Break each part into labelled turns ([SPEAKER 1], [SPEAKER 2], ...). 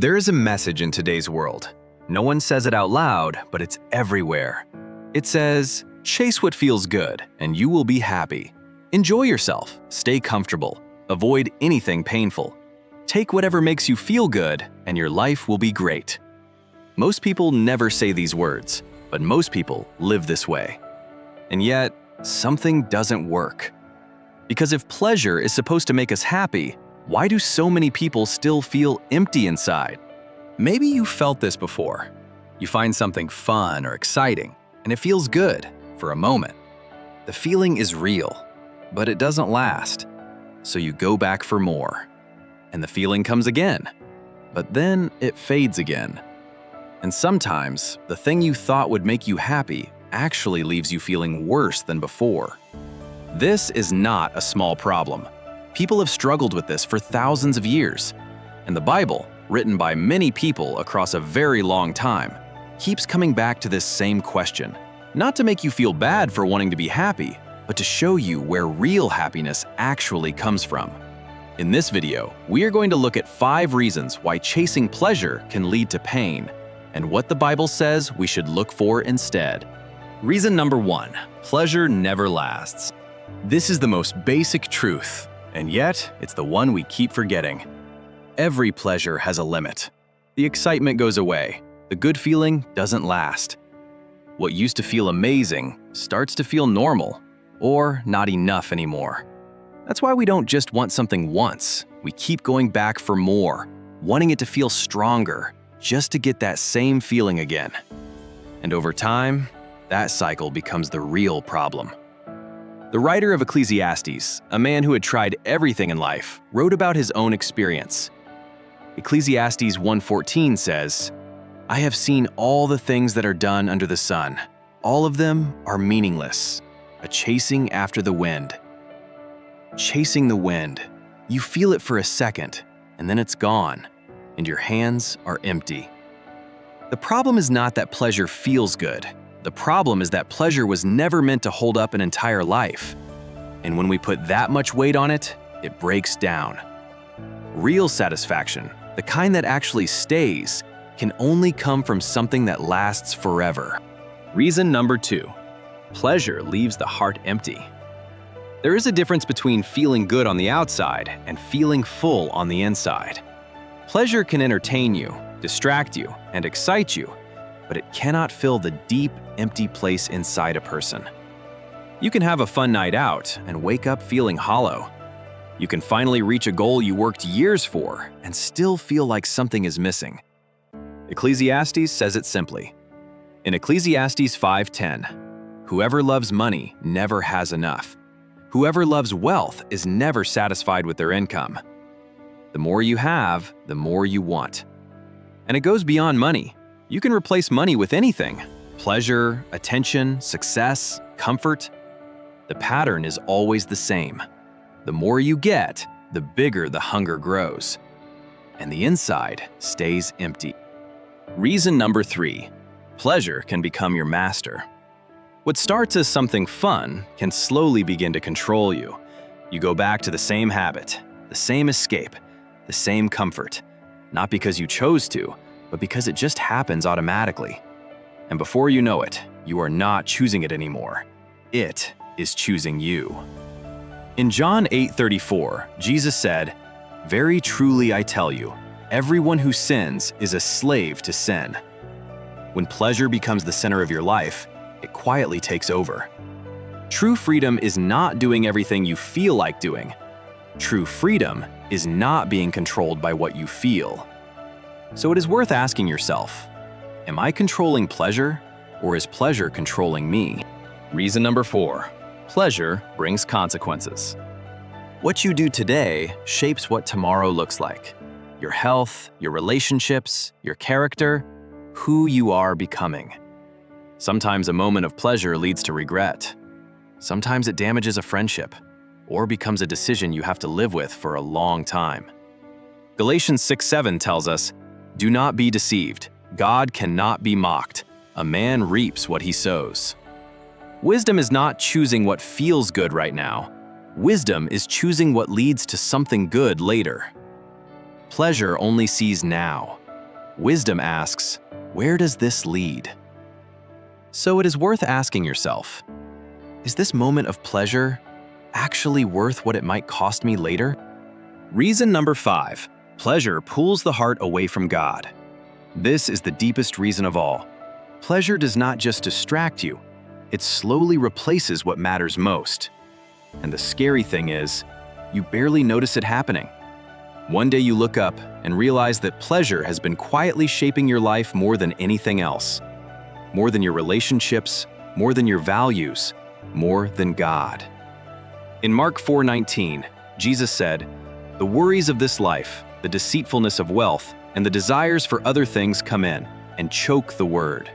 [SPEAKER 1] There is a message in today's world. No one says it out loud, but it's everywhere. It says, chase what feels good, and you will be happy. Enjoy yourself, stay comfortable, avoid anything painful. Take whatever makes you feel good, and your life will be great. Most people never say these words, but most people live this way. And yet, something doesn't work. Because if pleasure is supposed to make us happy, why do so many people still feel empty inside? Maybe you felt this before. You find something fun or exciting, and it feels good for a moment. The feeling is real, but it doesn't last. So you go back for more. And the feeling comes again, but then it fades again. And sometimes, the thing you thought would make you happy actually leaves you feeling worse than before. This is not a small problem. People have struggled with this for thousands of years. And the Bible, written by many people across a very long time, keeps coming back to this same question. Not to make you feel bad for wanting to be happy, but to show you where real happiness actually comes from. In this video, we are going to look at 5 reasons why chasing pleasure can lead to pain, and what the Bible says we should look for instead. Reason number 1, pleasure never lasts. This is the most basic truth, and yet it's the one we keep forgetting. Every pleasure has a limit. The excitement goes away. The good feeling doesn't last. What used to feel amazing starts to feel normal, or not enough anymore. That's why we don't just want something once. We keep going back for more, wanting it to feel stronger, just to get that same feeling again. And over time, that cycle becomes the real problem. The writer of Ecclesiastes, a man who had tried everything in life, wrote about his own experience. Ecclesiastes 1:14 says, "I have seen all the things that are done under the sun. All of them are meaningless, a chasing after the wind." Chasing the wind. You feel it for a second, and then it's gone, and your hands are empty. The problem is not that pleasure feels good. The problem is that pleasure was never meant to hold up an entire life. And when we put that much weight on it, it breaks down. Real satisfaction, the kind that actually stays, can only come from something that lasts forever. Reason number 2, pleasure leaves the heart empty. There is a difference between feeling good on the outside and feeling full on the inside. Pleasure can entertain you, distract you, and excite you, but it cannot fill the deep, empty place inside a person. You can have a fun night out and wake up feeling hollow. You can finally reach a goal you worked years for and still feel like something is missing. Ecclesiastes says it simply. In Ecclesiastes 5:10, "Whoever loves money never has enough. Whoever loves wealth is never satisfied with their income." The more you have, the more you want. And it goes beyond money. You can replace money with anything. Pleasure, attention, success, comfort. The pattern is always the same. The more you get, the bigger the hunger grows. And the inside stays empty. Reason number 3, pleasure can become your master. What starts as something fun can slowly begin to control you. You go back to the same habit, the same escape, the same comfort. Not because you chose to, but because it just happens automatically. And before you know it, you are not choosing it anymore. It is choosing you. In John 8:34, Jesus said, "Very truly I tell you, everyone who sins is a slave to sin." When pleasure becomes the center of your life, it quietly takes over. True freedom is not doing everything you feel like doing. True freedom is not being controlled by what you feel. So it is worth asking yourself, am I controlling pleasure, or is pleasure controlling me? Reason number 4, pleasure brings consequences. What you do today shapes what tomorrow looks like. Your health, your relationships, your character, who you are becoming. Sometimes a moment of pleasure leads to regret. Sometimes it damages a friendship, or becomes a decision you have to live with for a long time. Galatians 6:7 tells us, "Do not be deceived. God cannot be mocked. A man reaps what he sows." Wisdom is not choosing what feels good right now. Wisdom is choosing what leads to something good later. Pleasure only sees now. Wisdom asks, where does this lead? So it is worth asking yourself, is this moment of pleasure actually worth what it might cost me later? Reason number 5, pleasure pulls the heart away from God. This is the deepest reason of all. Pleasure does not just distract you, it slowly replaces what matters most. And the scary thing is, you barely notice it happening. One day you look up and realize that pleasure has been quietly shaping your life more than anything else. More than your relationships, more than your values, more than God. In Mark 4:19, Jesus said, "The worries of this life, the deceitfulness of wealth, and the desires for other things come in and choke the word."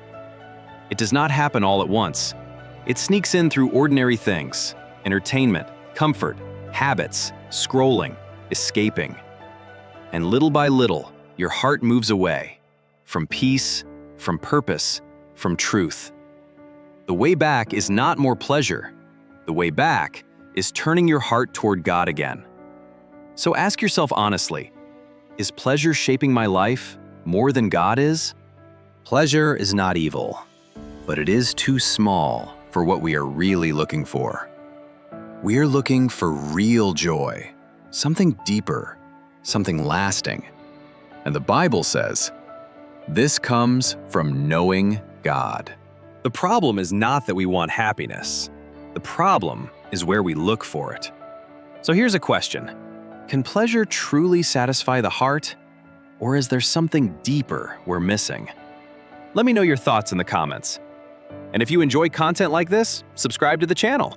[SPEAKER 1] It does not happen all at once. It sneaks in through ordinary things, entertainment, comfort, habits, scrolling, escaping. And little by little, your heart moves away from peace, from purpose, from truth. The way back is not more pleasure. The way back is turning your heart toward God again. So ask yourself honestly, is pleasure shaping my life more than God is? Pleasure is not evil, but it is too small for what we are really looking for. We are looking for real joy, something deeper, something lasting. And the Bible says, this comes from knowing God. The problem is not that we want happiness. The problem is where we look for it. So here's a question. Can pleasure truly satisfy the heart? Or is there something deeper we're missing? Let me know your thoughts in the comments. And if you enjoy content like this, subscribe to the channel.